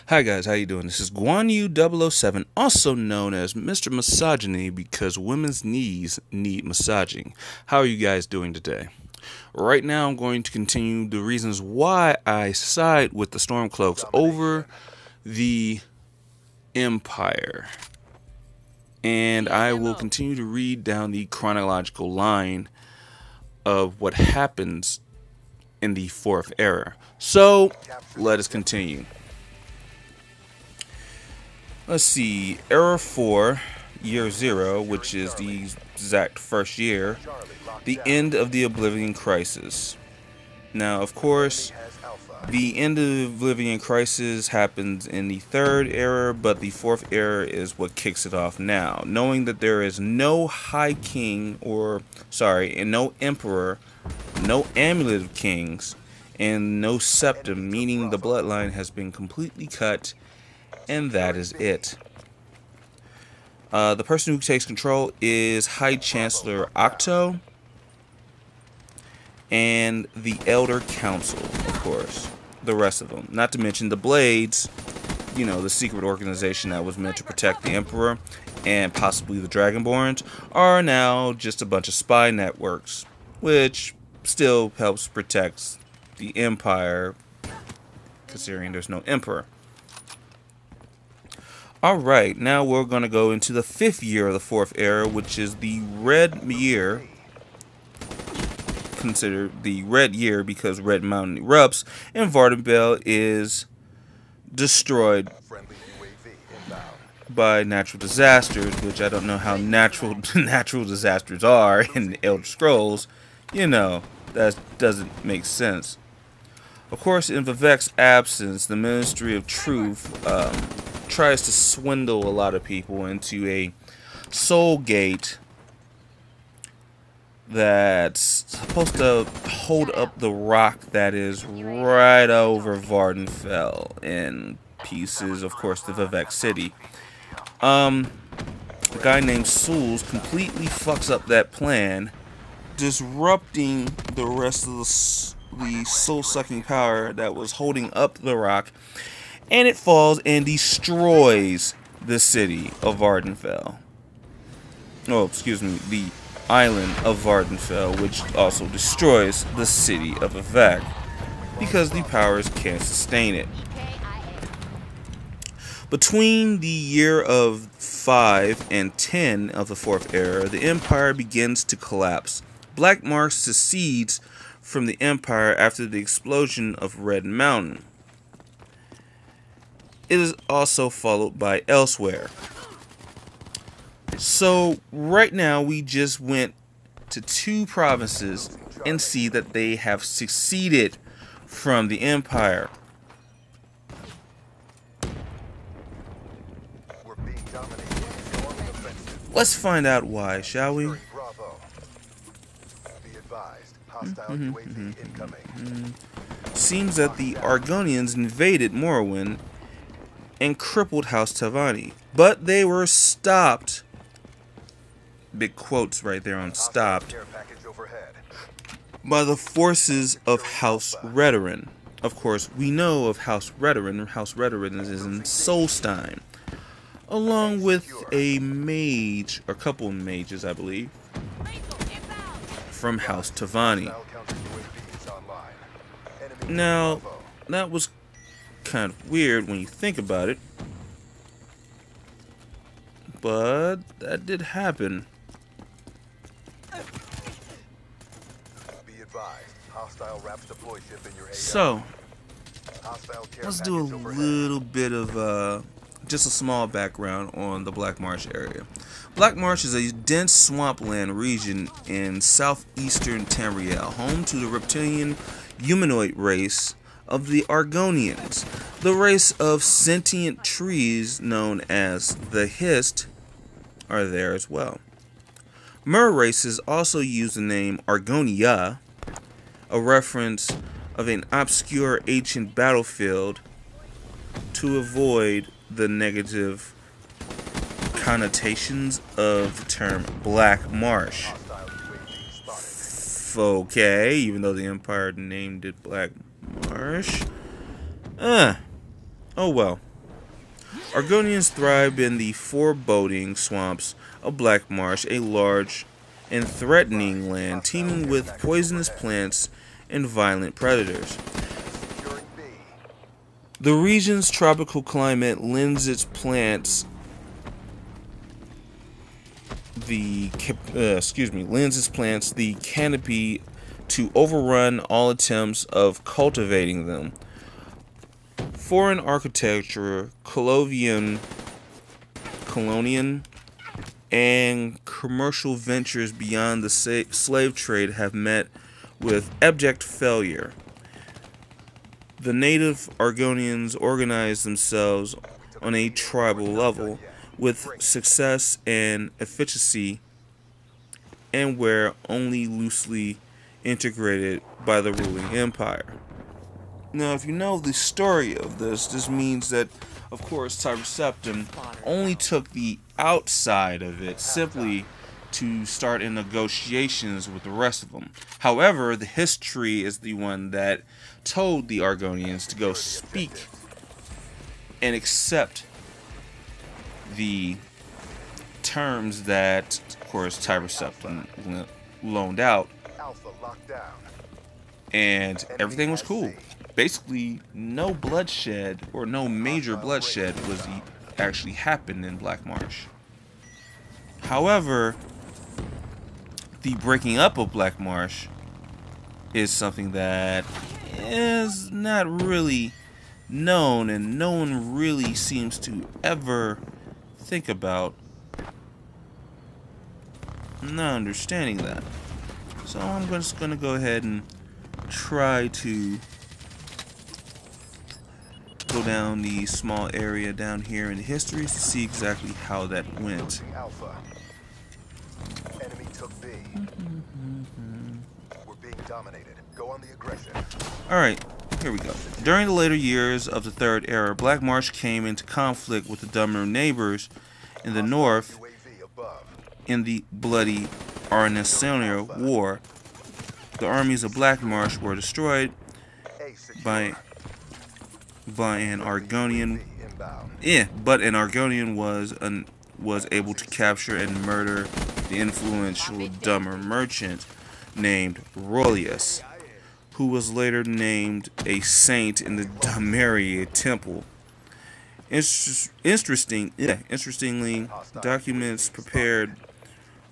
Hi guys, how you doing? This is Guan Yu 007, also known as Mr. Misogyny because women's knees need massaging. How are you guys doing today? Right now I'm going to continue the reasons why I side with the Stormcloaks over the Empire. And I will continue to read down the chronological line of what happens in the fourth era. So, let us continue. Let's see, Era 4, Year 0, which is the exact first year, the end of the Oblivion Crisis. Now, of course, the end of the Oblivion Crisis happens in the third era, but the fourth era is what kicks it off now. Knowing that there is no High King, and no Emperor, no Amulet of Kings, and no Septum, meaning the bloodline has been completely cut. And that is it. The person who takes control is High Chancellor Octo and the Elder Council, of course. The rest of them. Not to mention the Blades, you know, the secret organization that was meant to protect the Emperor and possibly the Dragonborns, are now just a bunch of spy networks, which still helps protect the Empire, considering there's no Emperor. Alright, now we're going to go into the fifth year of the fourth era, which is the Red Year. Considered the Red Year because Red Mountain erupts and Vardenfell is destroyed by natural disasters, which I don't know how natural disasters are in the Elder Scrolls. You know, that doesn't make sense. Of course, in MrRhexx's absence, the Ministry of Truth tries to swindle a lot of people into a soul gate that's supposed to hold up the rock that is right over Vardenfell in pieces, of course, the Vivec City. A guy named Souls completely fucks up that plan, disrupting the rest of the soul-sucking power that was holding up the rock, and it falls and destroys the city of Vardenfell. Oh, excuse me, the island of Vardenfell, which also destroys the city of Vivec, because the powers can't sustain it. Between the year of 5 and 10 of the fourth era, the Empire begins to collapse. Black Mark secedes from the Empire after the explosion of Red Mountain. It is also followed by Elsewhere. So right now we just went to two provinces and see that they have seceded from the Empire. Let's find out why, shall we? Seems that the Argonians invaded Morrowind and crippled House Tavani, but they were stopped, big quotes right there on stopped, by the forces of House Redoran. Of course, we know of House Redoran. House Redoran is in Solstein, along with a mage, or a couple of mages, I believe, from House Tavani. Now, that was kind of weird when you think about it, but that did happen. So let's do a little bit of just a small background on the Black Marsh area. Black Marsh is a dense swampland region in southeastern Tamriel, home to the reptilian humanoid race of the Argonians. The race of sentient trees known as the Hist are there as well. Mer races also use the name Argonia, a reference of an obscure ancient battlefield, to avoid the negative connotations of the term Black Marsh. Okay, even though the Empire named it Black Marsh. Oh well. Argonians thrive in the foreboding swamps of Black Marsh, a large and threatening land teeming with poisonous plants and violent predators. The region's tropical climate lends its plants the canopy to overrun all attempts of cultivating them. Foreign architecture, colonial, and commercial ventures beyond the slave trade have met with abject failure. The native Argonians organized themselves on a tribal level with success and efficiency, and were only loosely integrated by the ruling empire. Now, if you know the story of this means that, of course, Septim only took the outside of it simply to start in negotiations with the rest of them. However, the history is the one that told the Argonians to go speak and accept the terms that, of course, Septim loaned out, and everything was cool. Basically, no bloodshed, or no major bloodshed, was actually happened in Black Marsh. However, the breaking up of Black Marsh is something that is not really known, and no one really seems to ever think about not understanding that. So I'm just going to go ahead and try to go down the small area down here in the histories to see exactly how that went. Enemy took B. We're being dominated. Go on the aggression. Alright, here we go. During the later years of the Third Era, Black Marsh came into conflict with the Dummer neighbors in the north in the bloody Arnesonia War. The armies of Black Marsh were destroyed by an Argonian, but an Argonian was able to capture and murder the influential Dummer merchant named Rolius, who was later named a saint in the Dummeria temple. Interestingly, documents prepared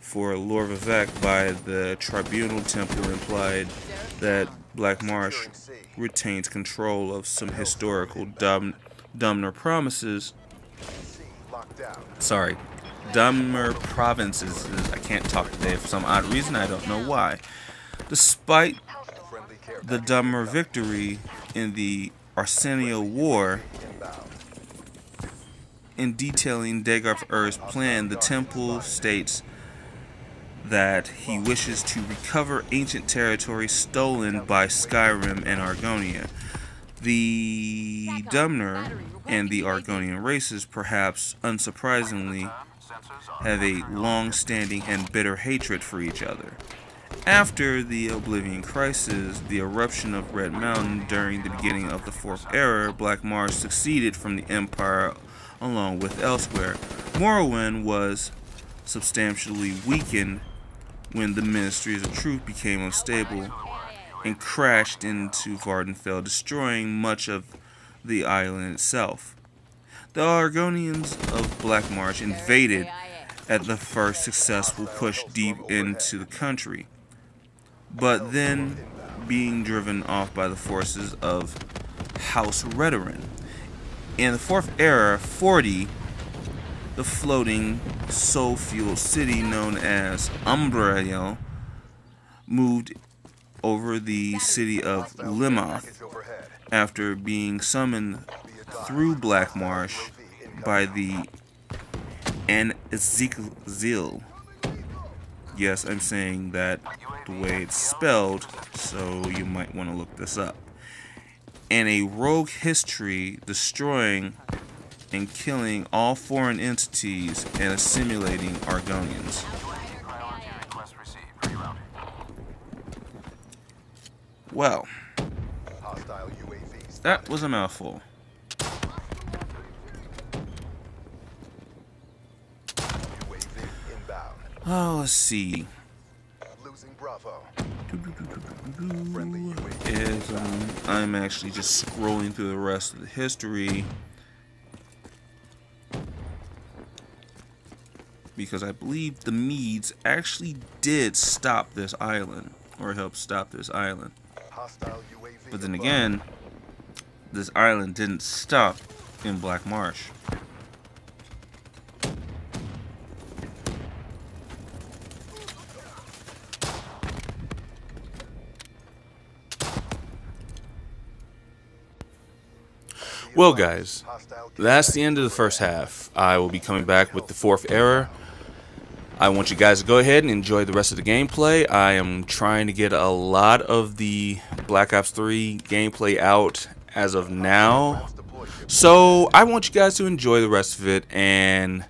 for SHAREfactory by the Tribunal Temple implied that Black Marsh retains control of some historical Dummer provinces. Dummer provinces. I can't talk today for some odd reason. I don't know why. Despite the Dummer victory in the Arsenio War, in detailing Dagoth Ur's plan, the temple states that he wishes to recover ancient territory stolen by Skyrim and Argonia. The Dummer and the Argonian races, perhaps unsurprisingly, have a long-standing and bitter hatred for each other. After the Oblivion Crisis, the eruption of Red Mountain during the beginning of the Fourth Era, Black Marsh succeeded from the Empire along with elsewhere. Morrowind was substantially weakened when the Ministries of Truth became unstable and crashed into Vvardenfell, destroying much of the island itself. The Argonians of Black Marsh invaded at the first successful push deep into the country, but then being driven off by the forces of House Redoran. In the Fourth Era, 40, the floating soul-fueled city known as Umbriel moved over the city of Limoth after being summoned through Black Marsh by the Ezekiel. Yes, I'm saying that the way it's spelled, so you might want to look this up. And a rogue history destroying and killing all foreign entities and assimilating Argonians. Well, that was a mouthful. Oh, let's see. Losing Bravo. Is I'm actually just scrolling through the rest of the history because I believe the Medes actually did stop this island or help stop this island. Hostile UAV. But then again, this island didn't stop in Black Marsh. Well, guys, that's the end of the first half. I will be coming back with the fourth era. I want you guys to go ahead and enjoy the rest of the gameplay. I am trying to get a lot of the Black Ops 3 gameplay out as of now. So I want you guys to enjoy the rest of it. And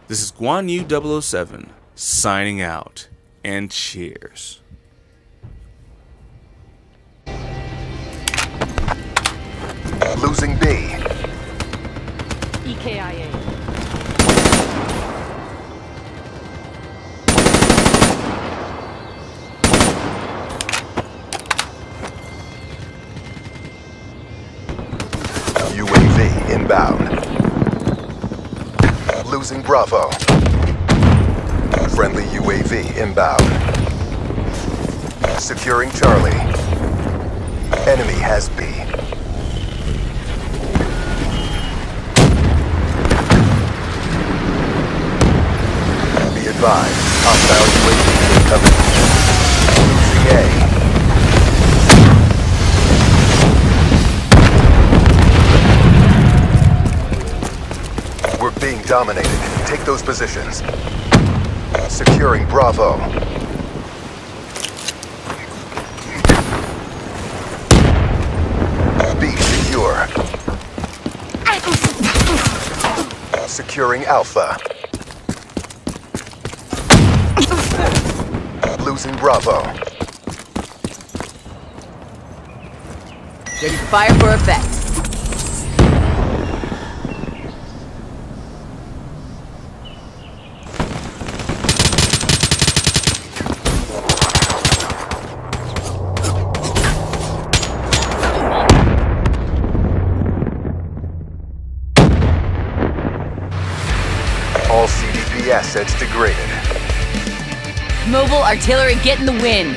this is Guan Yu 007 signing out. And cheers. Losing B. EKIA. UAV inbound. Losing Bravo. Friendly UAV inbound. Securing Charlie. Enemy has B. Be advised, hostile UAV incoming. Losing A. We're being dominated. Take those positions. Securing Bravo. B secure. Securing Alpha. Losing Bravo. Ready to fire for effect. All CDP assets degraded. Mobile artillery getting the win.